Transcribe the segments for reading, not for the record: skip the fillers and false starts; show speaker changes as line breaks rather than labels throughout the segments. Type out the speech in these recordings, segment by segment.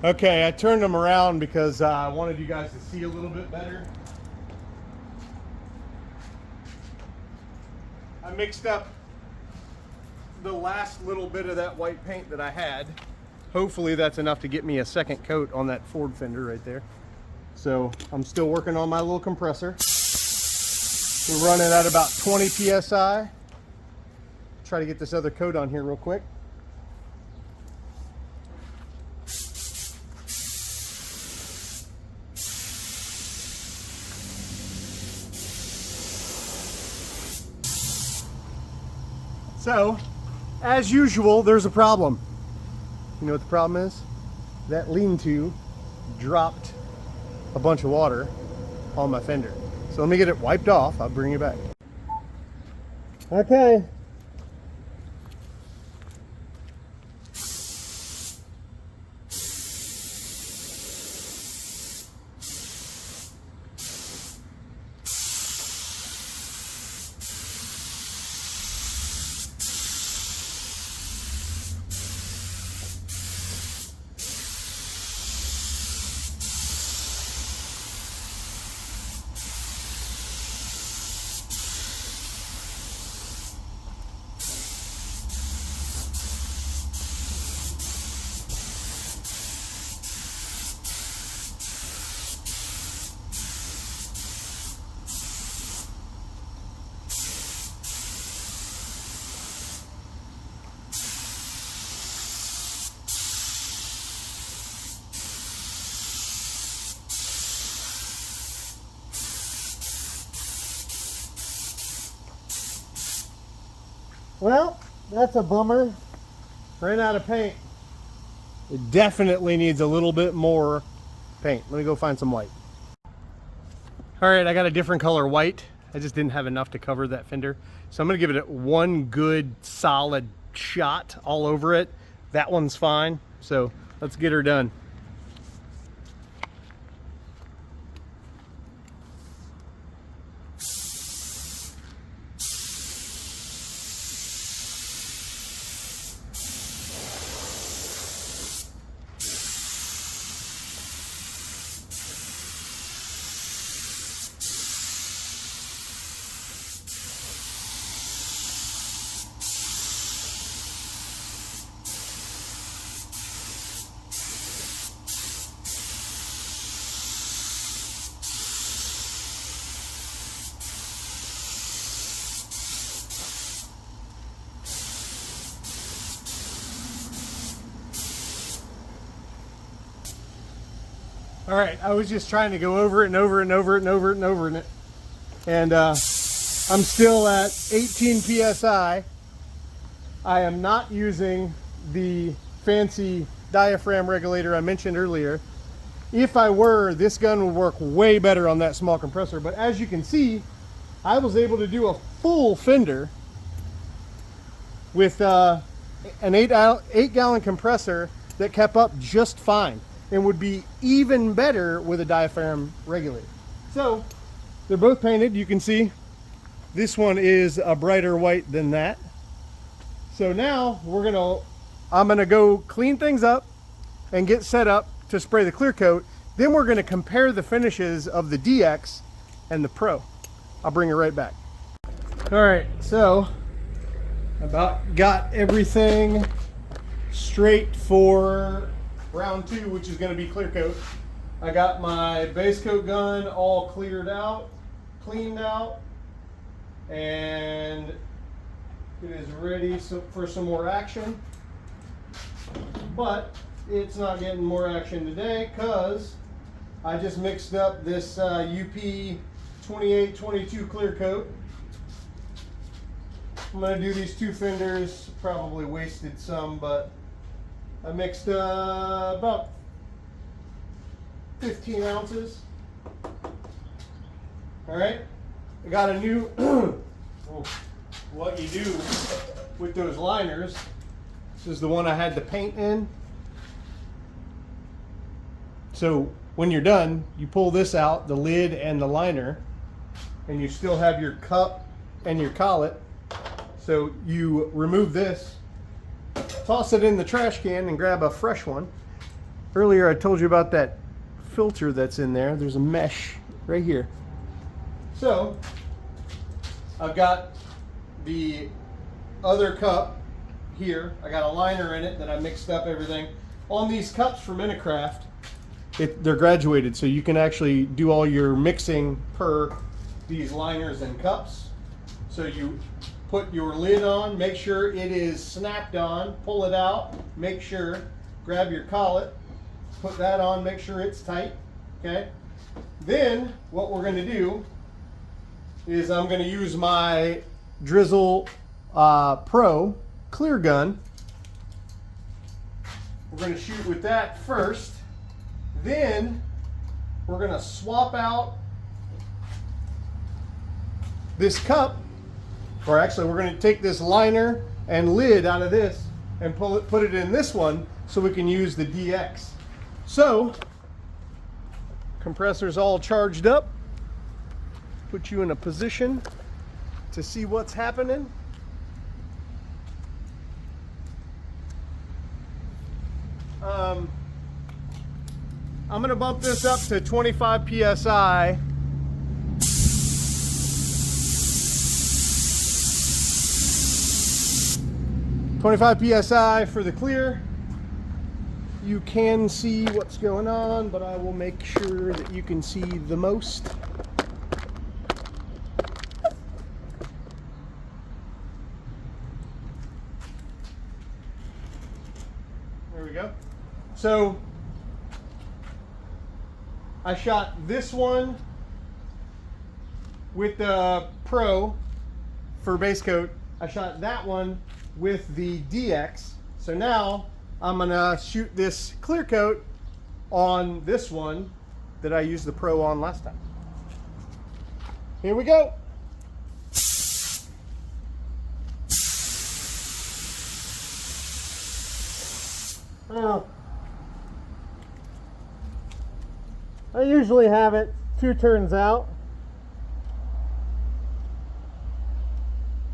Okay, I turned them around because I wanted you guys to see a little bit better. I mixed up the last little bit of that white paint that I had. Hopefully that's enough to get me a second coat on that Ford fender right there. So I'm still working on my little compressor. We're running at about 20 PSI. Try to get this other coat on here real quick. So, as usual, there's a problem. You know what the problem is? That lean-to dropped a bunch of water on my fender. So let me get it wiped off. I'll bring you back. Okay. Well, that's a bummer. Ran out of paint. It definitely needs a little bit more paint. Let me go find some white. All right, I got a different color white. I just didn't have enough to cover that fender. So I'm gonna give it one good solid shot all over it. That one's fine. So let's get her done. All right, I was just trying to go over it and over it and over it and over it and over it. And I'm still at 18 PSI. I am not using the fancy diaphragm regulator I mentioned earlier. If I were, this gun would work way better on that small compressor. But as you can see, I was able to do a full fender with an 8-gallon compressor that kept up just fine, and would be even better with a diaphragm regulator. So they're both painted. You can see this one is a brighter white than that. So now I'm gonna go clean things up and get set up to spray the clear coat. Then we're gonna compare the finishes of the DX and the Pro. I'll bring it right back. All right, so about got everything straight for round 2, which is going to be clear coat. I got my base coat gun all cleaned out, and it is ready for some more action. But it's not getting more action today because I just mixed up this UP 2822 clear coat. I'm going to do these 2 fenders. Probably wasted some, but I mixed about 15 ounces. All right, I got a new, what you do with those liners. This is the one I had the paint in. So when you're done, you pull this out, the lid and the liner, and you still have your cup and your collet. So you remove this, toss it in the trash can and grab a fresh one. Earlier I told you about that filter that's in there. There's a mesh right here. So I've got the other cup here. I got a liner in it that I mixed up everything. On these cups from Inokraft, they're graduated, so you can actually do all your mixing per these liners and cups. So you put your lid on, make sure it is snapped on, pull it out, make sure, grab your collet, put that on, make sure it's tight, okay? Then what we're going to do is I'm going to use my Drizzle Pro clear gun. We're going to shoot with that first. Then we're going to swap out this cup, or actually we're going to take this liner and lid out of this and put it in this one so we can use the DX. So compressor's all charged up. Put you in a position to see what's happening. I'm going to bump this up to 25 psi. PSI for the clear. You can see what's going on, but I will make sure that you can see the most. There we go. So I shot this one with the Pro for base coat. I shot that one with the DX. So now I'm gonna shoot this clear coat on this one that I used the Pro on last time. Here we go. Oh. I usually have it 2 turns out.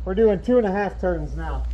We're doing 2.5 turns now.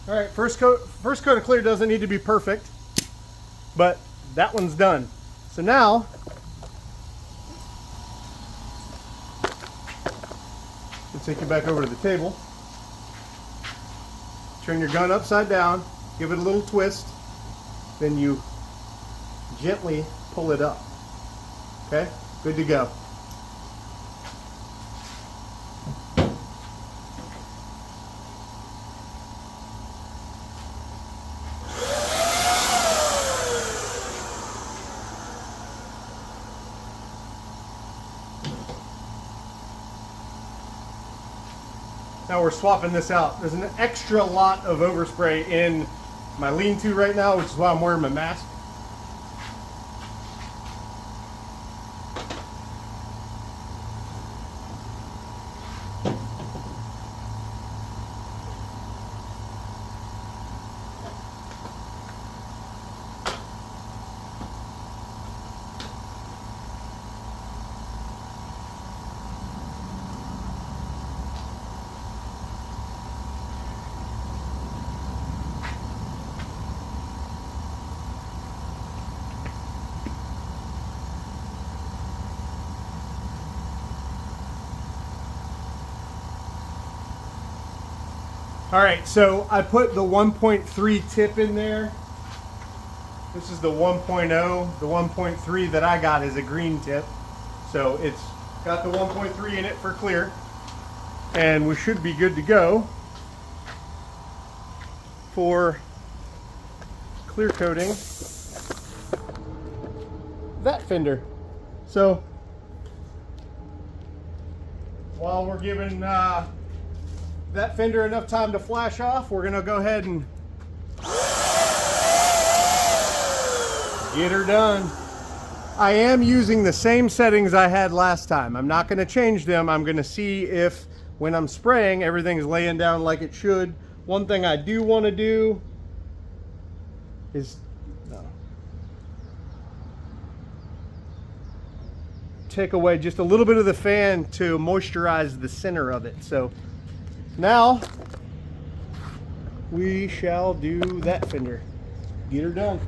All right, first coat of clear doesn't need to be perfect, but that one's done. So now, we'll take you back over to the table. Turn your gun upside down, give it a little twist, then you gently pull it up. Okay, good to go. Now we're swapping this out. There's an extra lot of overspray in my lean-to right now, which is why I'm wearing my mask. All right, so I put the 1.3 tip in there. This is the 1.0. The 1.3 that I got is a green tip. So it's got the 1.3 in it for clear. And we should be good to go for clear coating that fender. So while we're giving that fender enough time to flash off, we're gonna go ahead and get her done. I am using the same settings I had last time. I'm not gonna change them. I'm gonna see if when I'm spraying, everything's laying down like it should. One thing I do wanna do is take away just a little bit of the fan to moisturize the center of it. So now we shall do that fender. Get her done.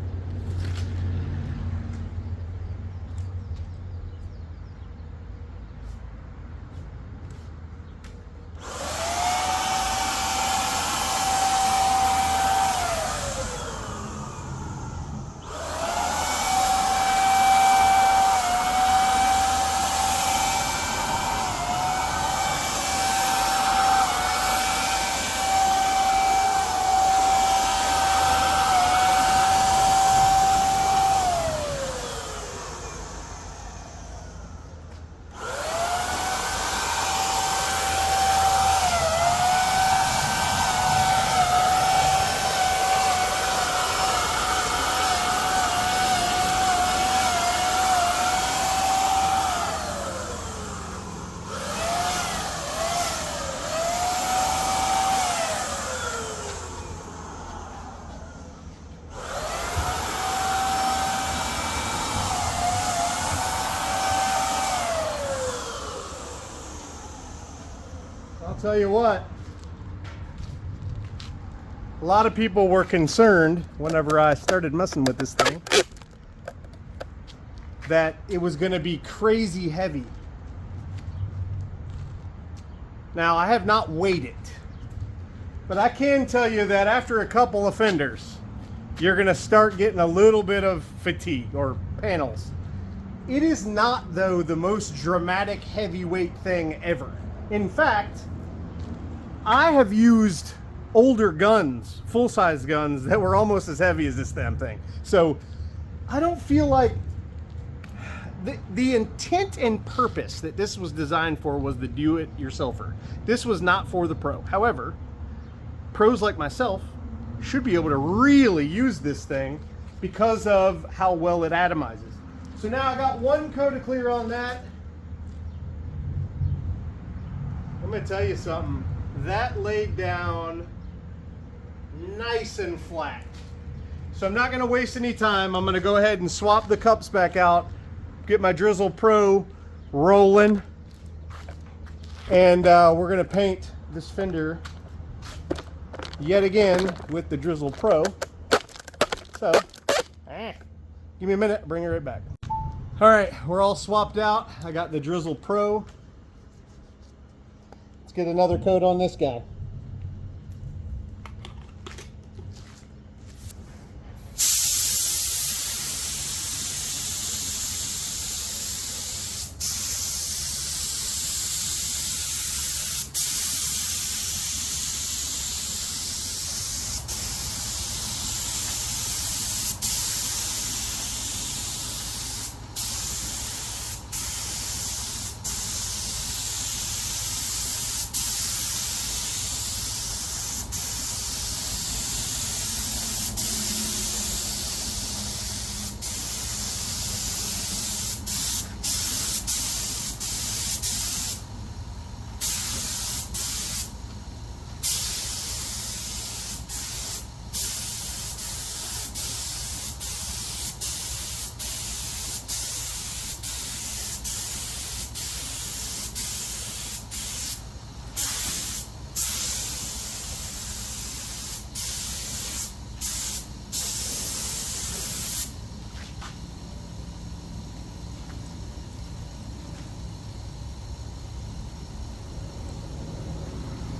I'll tell you what, a lot of people were concerned whenever I started messing with this thing that it was going to be crazy heavy. Now, I have not weighed it, but I can tell you that after a couple of fenders, you're going to start getting a little bit of fatigue or panels. It is not, though, the most dramatic heavyweight thing ever. In fact, I have used older guns, full-size guns, that were almost as heavy as this damn thing. So I don't feel like the intent and purpose that this was designed for was the do-it-yourselfer. This was not for the pro. However, pros like myself should be able to really use this thing because of how well it atomizes. So now I got one coat of clear on that. I'm going to tell you something. That laid down nice and flat. So I'm not going to waste any time. I'm going to go ahead and swap the cups back out, get my Drizzle Pro rolling, and we're going to paint this fender yet again with the Drizzle Pro. So, give me a minute, I'll bring it right back. All right, we're all swapped out. I got the Drizzle Pro. Let's get another coat on this guy.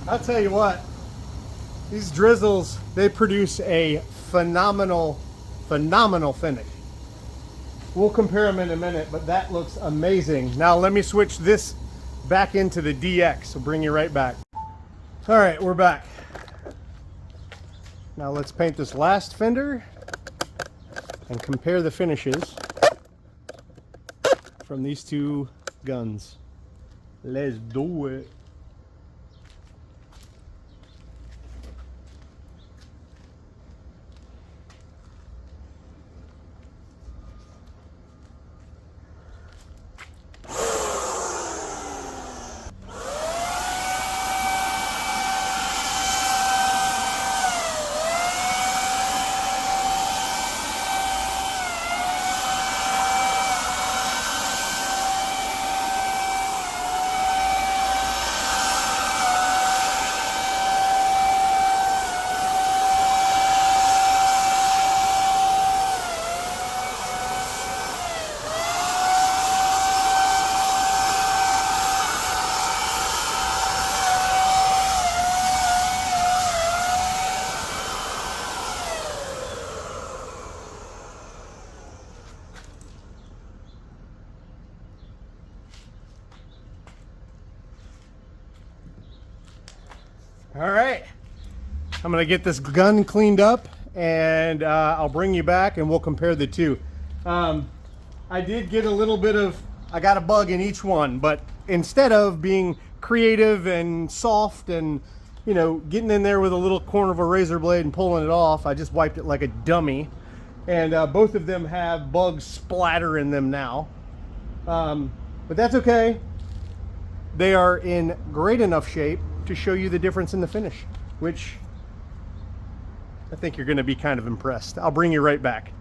I'll tell you what, These Drizzles, they produce a phenomenal finish. We'll compare them in a minute, but that looks amazing. Now let me switch this back into the DX. We'll bring you right back. All right, we're back. Now let's paint this last fender and compare the finishes from these two guns. Let's do it. All right, I'm gonna get this gun cleaned up and I'll bring you back and we'll compare the two. I did get a little bit of, I got a bug in each one, but instead of being creative and soft and, you know, getting in there with a little corner of a razor blade and pulling it off, I just wiped it like a dummy. And both of them have bugs splatter in them now. But that's okay. They are in great enough shape to show you the difference in the finish, which I think you're going to be kind of impressed. I'll bring you right back.